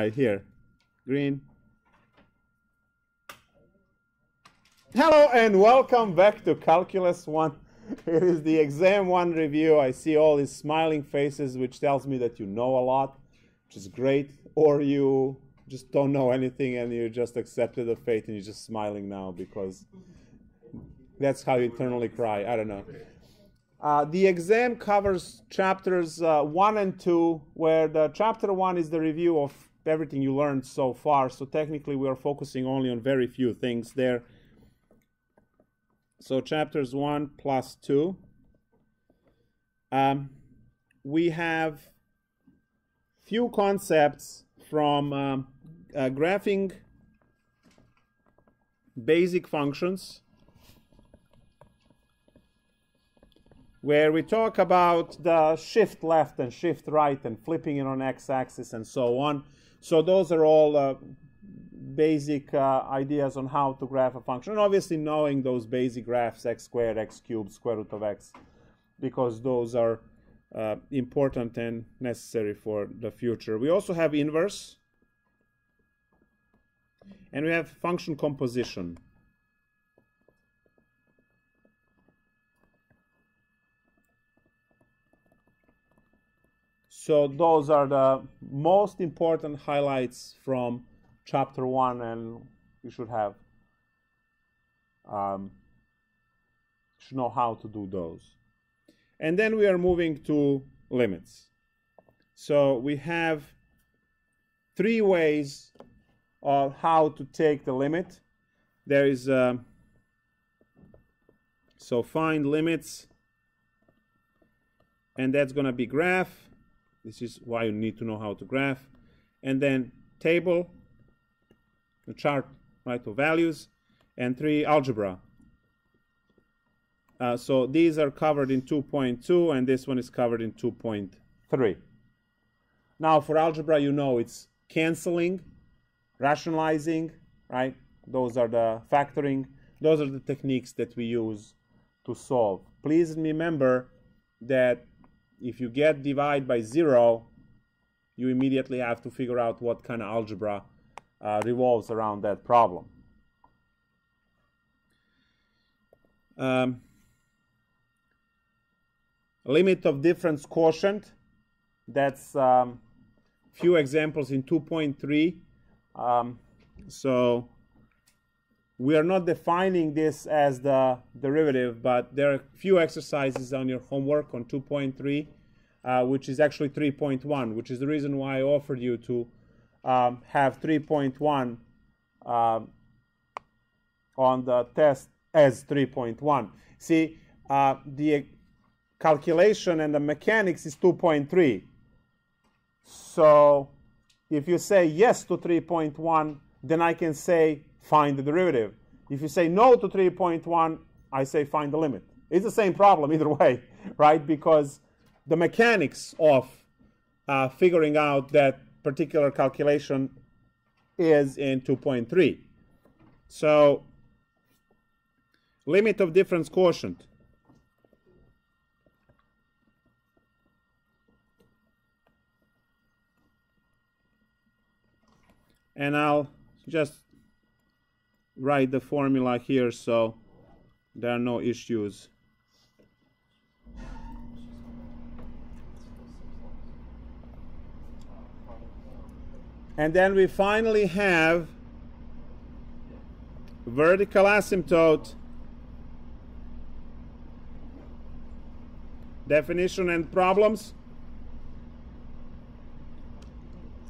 right here, green. Hello and welcome back to Calculus 1. It is the exam 1 review. I see all these smiling faces, which tells me that you know a lot, which is great, or you just don't know anything and you just accepted the fate and you're just smiling now because that's how you internally cry. I don't know. The exam covers chapters 1 and 2, where the chapter 1 is the review of everything you learned so far. So technically we are focusing only on very few things there. So chapters 1 plus 2. We have few concepts from graphing basic functions, where we talk about the shift left and shift right and flipping it on x-axis and so on. So those are all basic ideas on how to graph a function. And obviously knowing those basic graphs, x squared, x cubed, square root of x, because those are important and necessary for the future. We also have inverse. And we have function composition. So those are the most important highlights from chapter 1, and you should have should know how to do those. And then we are moving to limits. So we have 3 ways of how to take the limit. There is so find limits, and that's going to be graph. This is why you need to know how to graph. And then table, the chart, right, of values, and 3, algebra. So these are covered in 2.2, and this one is covered in 2.3. Now for algebra, you know it's canceling, rationalizing, right? Those are the factoring. Those are the techniques that we use to solve. Please remember that if you get divide by 0, you immediately have to figure out what kind of algebra revolves around that problem. Limit of difference quotient. That's few examples in 2.3. So we are not defining this as the derivative, but there are a few exercises on your homework on 2.3, which is actually 3.1, which is the reason why I offered you to have 3.1 on the test as 3.1. See, the calculation and the mechanics is 2.3. So if you say yes to 3.1, then I can say find the derivative. If you say no to 3.1, I say find the limit. It's the same problem either way, right? Because the mechanics of figuring out that particular calculation is in 2.3. So limit of difference quotient. And I'll just write the formula here so there are no issues. And then we finally have vertical asymptote, definition and problems.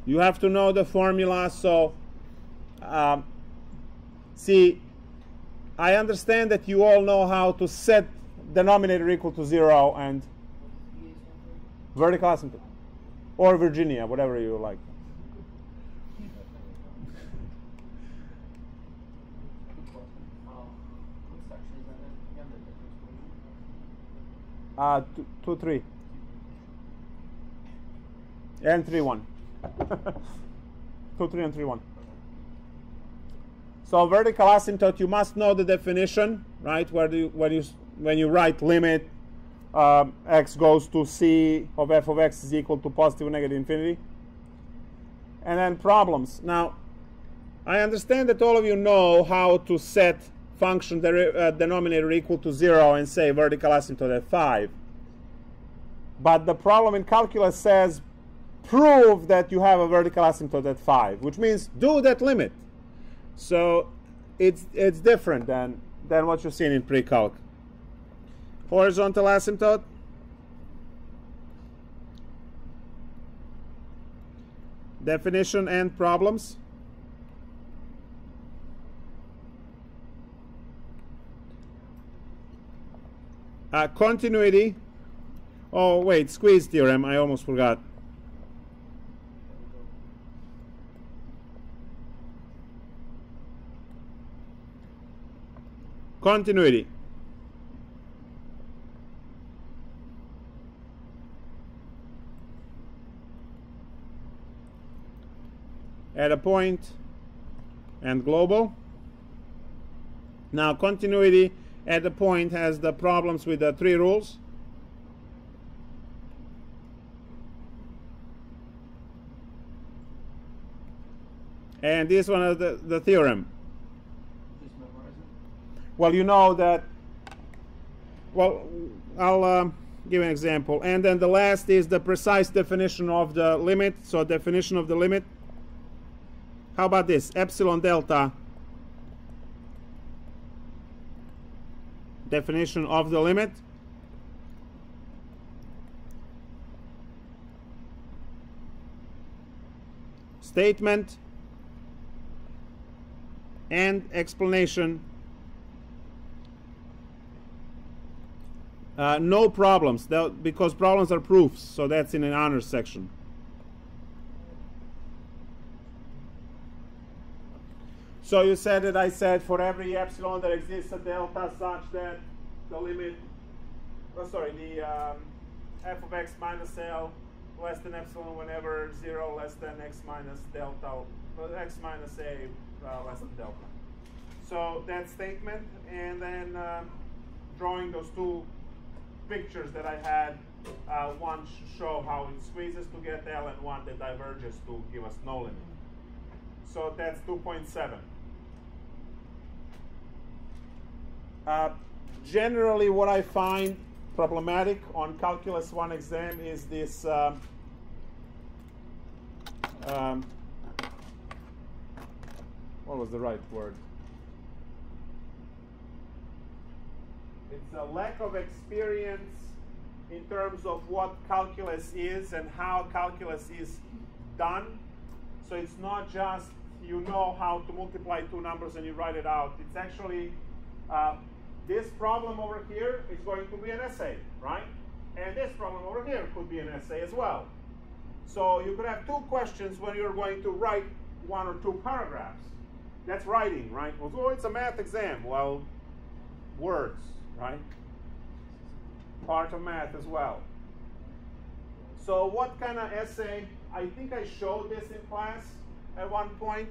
You have to know the formula. So see, I understand that you all know how to set denominator equal to 0 and vertical asymptote, or Virginia, whatever you like. Two, 3, and 3, 1. 2, 3, and 3, 1. So vertical asymptote, you must know the definition, right? When you write limit x goes to c of f of x is equal to positive or negative infinity. and then problems. Now, I understand that all of you know how to set function denominator equal to 0 and say vertical asymptote at 5. But the problem in calculus says prove that you have a vertical asymptote at 5, which means do that limit. So it's different than what you've seen in pre-calc. Horizontal asymptote. Definition and problems. Continuity. Oh, wait, squeeze theorem. I almost forgot. Continuity. At a point and global. Now, continuity at the point has the problems with the 3 rules. And this one is the theorem. Well, you know that, well, I'll give an example. And then the last is the precise definition of the limit. So definition of the limit. How about this? Epsilon delta. Definition of the limit. Statement and explanation. No problems, because problems are proofs, so that's in an honors section. So you said that I said for every epsilon there exists a delta such that the limit, the f of x minus L less than epsilon whenever 0 less than x minus delta, x minus a less than delta. So that statement, and then drawing those 2 pictures that I had, one show how it squeezes to get L and one that diverges to give us no limit. So that's 2.7. Generally, what I find problematic on Calculus 1 exam is this what was the right word? It's a lack of experience in terms of what calculus is and how calculus is done. So it's not just you know how to multiply 2 numbers and you write it out. It's actually this problem over here is going to be an essay, right? And this problem over here could be an essay as well. So you could have 2 questions when you're going to write 1 or 2 paragraphs. That's writing, right? Well, oh, it's a math exam. Well, words, right? Part of math as well. So what kind of essay? I think I showed this in class at one point.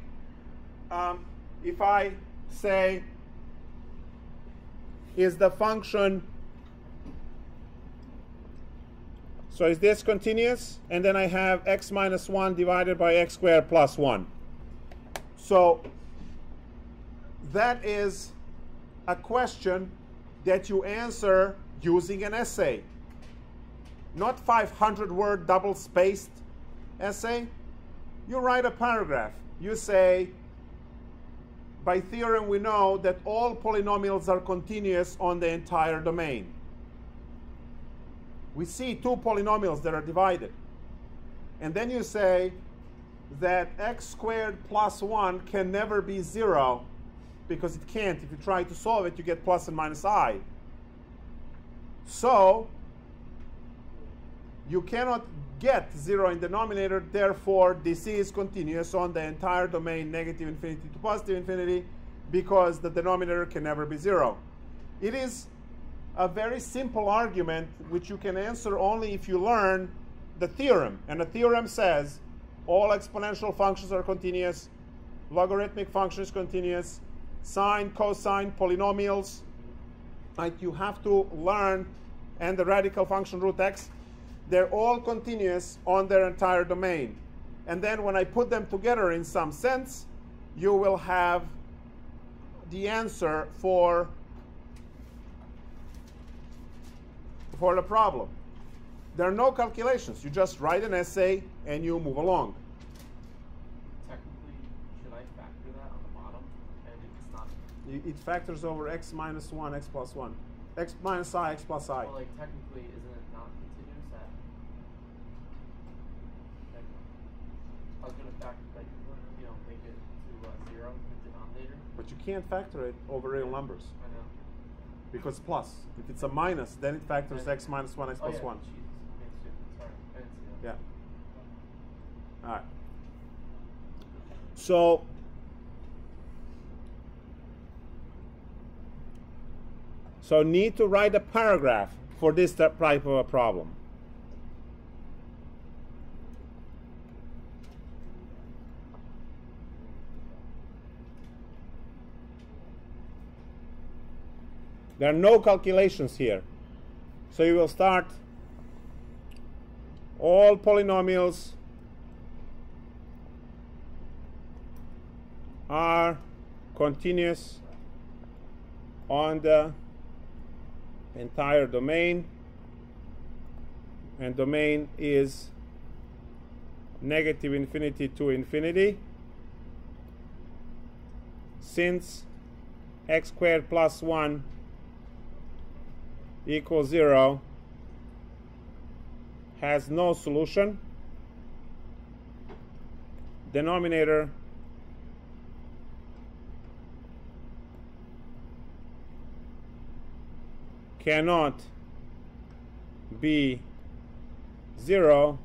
If I say, is the function, so is this continuous? And then I have x minus 1 divided by x squared plus 1. So that is a question that you answer using an essay. Not 500-word double-spaced essay. You write a paragraph. You say, by theorem we know that all polynomials are continuous on the entire domain. We see 2 polynomials that are divided. And then you say that x squared plus 1 can never be 0, because it can't. If you try to solve it, you get plus and minus I. So you cannot get 0 in denominator, therefore this is continuous on the entire domain negative infinity to positive infinity, because the denominator can never be 0. It is a very simple argument which you can answer only if you learn the theorem. And the theorem says all exponential functions are continuous, logarithmic functions continuous, sine, cosine, polynomials. Like you have to learn, and the radical function root x, they're all continuous on their entire domain. And then when I put them together in some sense, you will have the answer for the problem. There are no calculations. You just write an essay and you move along. Technically, should I factor that on the bottom? And if it's not... It factors over x minus 1, x plus 1. X minus I, x plus I. Well, like, technically, isn't it not continuous at... Like, I was going to factor, like, you know, make it to 0 in the denominator. But you can't factor it over real numbers. I know. Because plus. If it's a minus, then it factors x minus 1, x plus 1. Jesus. Sorry, I didn't see that. Yeah. All right. So, need to write a paragraph for this type of a problem. There are no calculations here. So you will start all polynomials are continuous on the entire domain, and domain is negative infinity to infinity, since x squared plus 1 equals 0 has no solution. Denominator cannot be 0,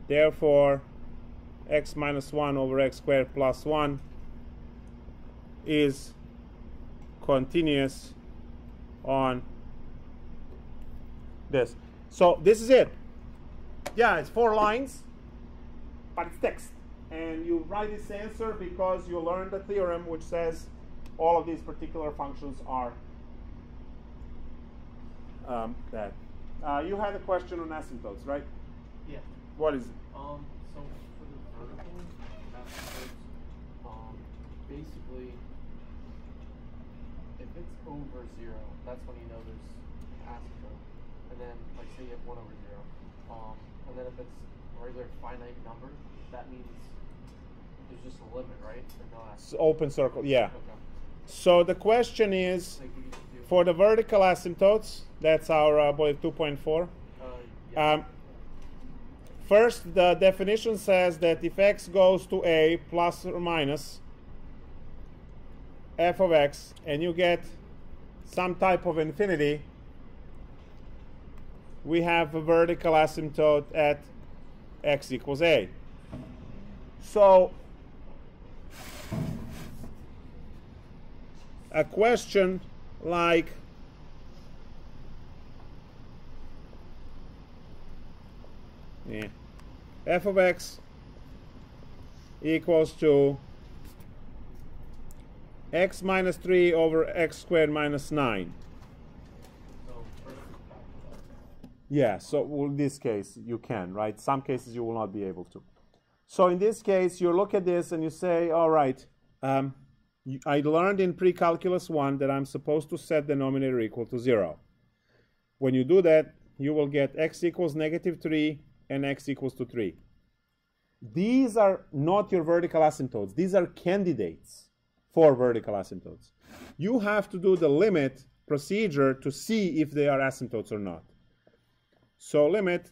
therefore x minus 1 over x squared plus 1 is continuous on this. So this is it. Yeah, it's 4 lines, but it's text. And you write this answer because you learned the theorem which says all of these particular functions are that. You had a question on asymptotes, right? Yeah. What is it? So for the vertical asymptotes, basically, if it's over 0, that's when you know there's an asymptote. And then, like, say you have 1 over 0. And then if it's a regular finite number, that means there's just a limit, right? Or no asymptote. Open circle, yeah. Okay. So the question is, Like, you can do for the vertical asymptotes, that's our, I believe, 2.4. yeah. First, the definition says that if x goes to a plus or minus f of x, and you get some type of infinity, we have a vertical asymptote at x equals a. So, a question like f of x equals to x minus 3 over x squared minus 9. Yeah, so in this case you can, right? Some cases you will not be able to. So in this case, you look at this and you say, all right, I learned in pre-calculus 1 that I'm supposed to set denominator equal to 0. When you do that, you will get x equals negative 3 and x equals to 3. These are not your vertical asymptotes. These are candidates for vertical asymptotes. You have to do the limit procedure to see if they are asymptotes or not. So limit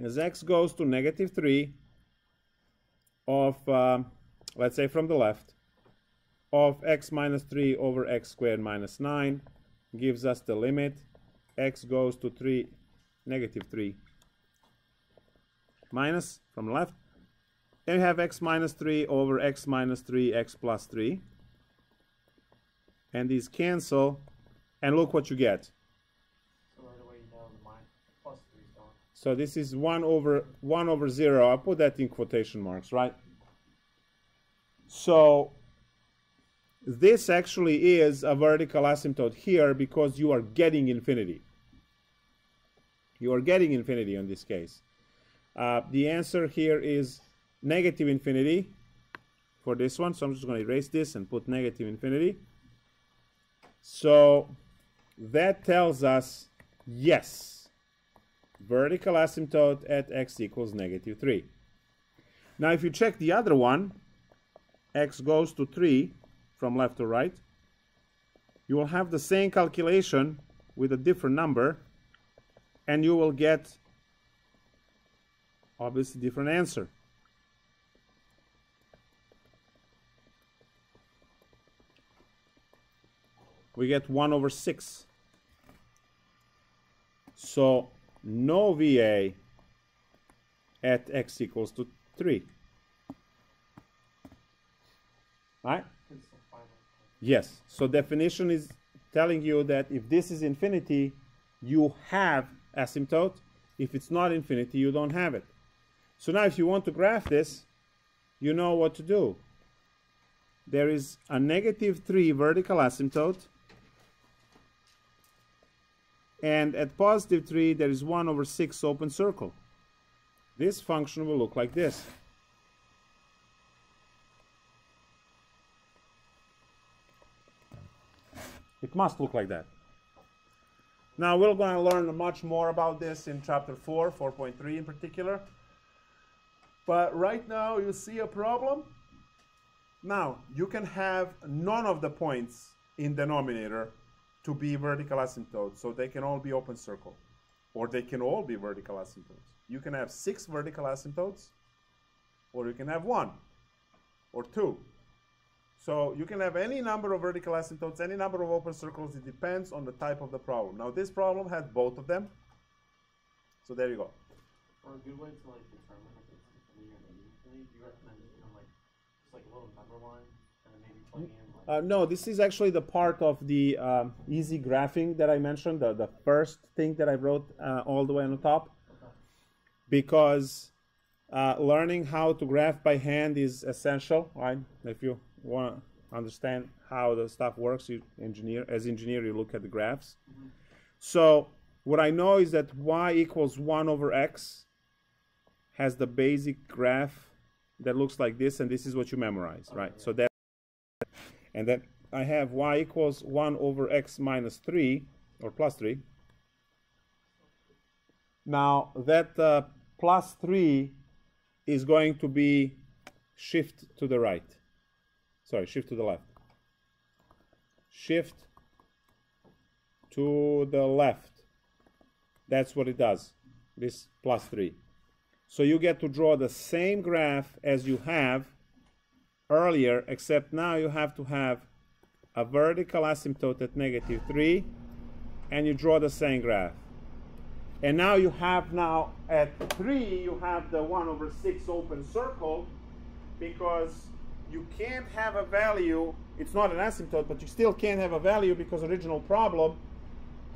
as x goes to negative 3 of, let's say from the left, of x minus 3 over x squared minus 9 gives us the limit x goes to 3, negative 3 minus from the left. Then we have x minus 3 over x minus 3, x plus 3. And these cancel, and look what you get. So right away you know the plus 3 is gone. So this is 1 over 0. I'll put that in quotation marks, right? So this actually is a vertical asymptote here because you are getting infinity. You are getting infinity in this case. The answer here is negative infinity for this one. So I'm just going to erase this and put negative infinity. So that tells us yes, vertical asymptote at x equals negative 3. Now if you check the other one, x goes to 3 from left to right, you will have the same calculation with a different number, and you will get obviously different answer. We get 1 over 6. So no VA at x equals to 3. Right? Yes. So definition is telling you that if this is infinity, you have asymptote. If it's not infinity, you don't have it. So now if you want to graph this, you know what to do. There is a negative 3 vertical asymptote, and at positive 3 there is 1 over 6 open circle. This function will look like this. It must look like that. Now we're going to learn much more about this in chapter 4, 4.3 in particular. But right now you see a problem. Now you can have none of the points in denominator to be vertical asymptotes, so they can all be open circle, or they can all be vertical asymptotes. You can have 6 vertical asymptotes, or you can have 1 or 2. So you can have any number of vertical asymptotes, any number of open circles. It depends on the type of the problem. Now this problem has both of them. So there you go. Or a good way to like determine if it's infinity or infinity, do you recommend like just like a little number line and then maybe plugging in like no, this is actually the part of the easy graphing that I mentioned, the first thing that I wrote all the way on the top. okay. Because learning how to graph by hand is essential, right? If you want to understand how the stuff works, as engineer, you look at the graphs. Mm-hmm. So what I know is that y equals 1 over x has the basic graph that looks like this, and this is what you memorize, right? Yeah. So that, and then I have y equals 1 over x minus 3, or plus 3. Now that plus 3 is going to be shift to the right. Sorry, shift to the left. Shift to the left. That's what it does, this plus 3. So you get to draw the same graph as you have earlier, except now you have to have a vertical asymptote at negative 3, and you draw the same graph. And now you have at 3, you have the 1 over 6 open circle, because you can't have a value, it's not an asymptote, but you still can't have a value because original problem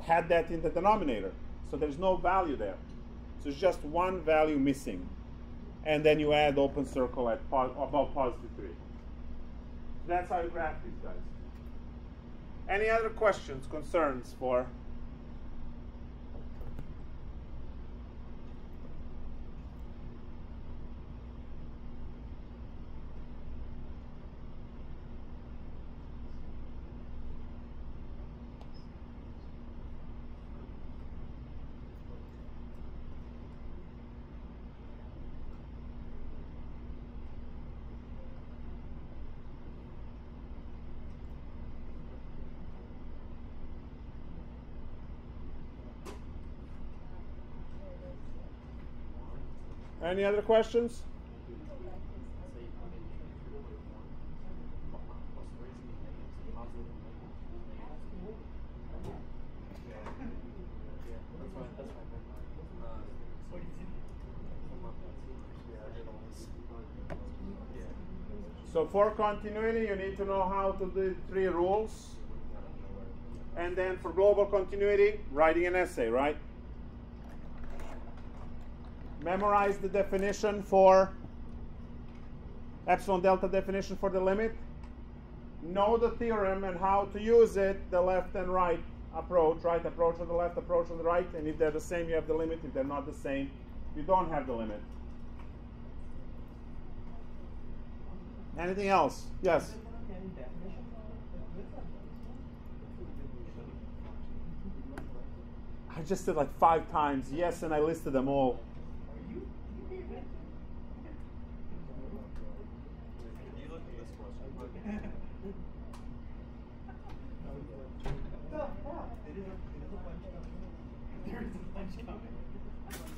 had that in the denominator. So there's no value there. So it's just one value missing. And then you add open circle at above positive 3. That's how you graph these guys. Any other questions, concerns for? Any other questions? So for continuity, you need to know how to do 3 rules. And then for global continuity, writing an essay, right? Memorize the definition for epsilon delta definition for the limit. Know the theorem and how to use it, the left and right approach on the left, approach on the right, and if they're the same, you have the limit. If they're not the same, You don't have the limit. Anything else? Yes. I just did like 5 times. Yes, and I listed them all.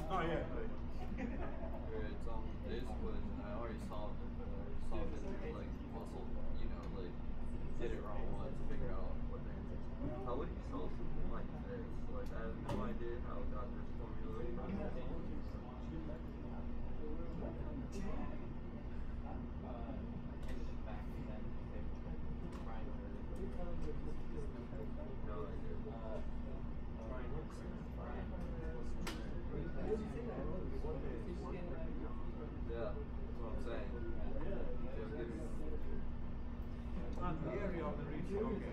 Oh yeah. This was, I already solved it, but I solved it through like muscle, you know, like did it wrong once, figure out what the answer is. How would you solve something like this? Like I have no idea how it got this formula from this. No idea. Yeah, that's what I'm saying. The area of the region, okay.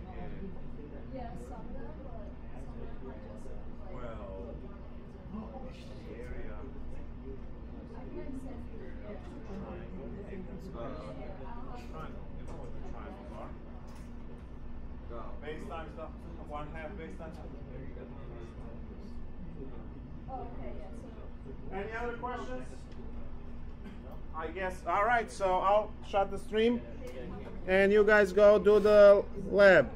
Yeah, some of them, but some of them are just like. Well, the area. I can send you. Triangle. Triangle. You know what the triangles are? No. Base times the 1/2 base times. Oh, okay, yeah, so. Any other questions? I guess. All right, so I'll shut the stream and you guys go do the lab.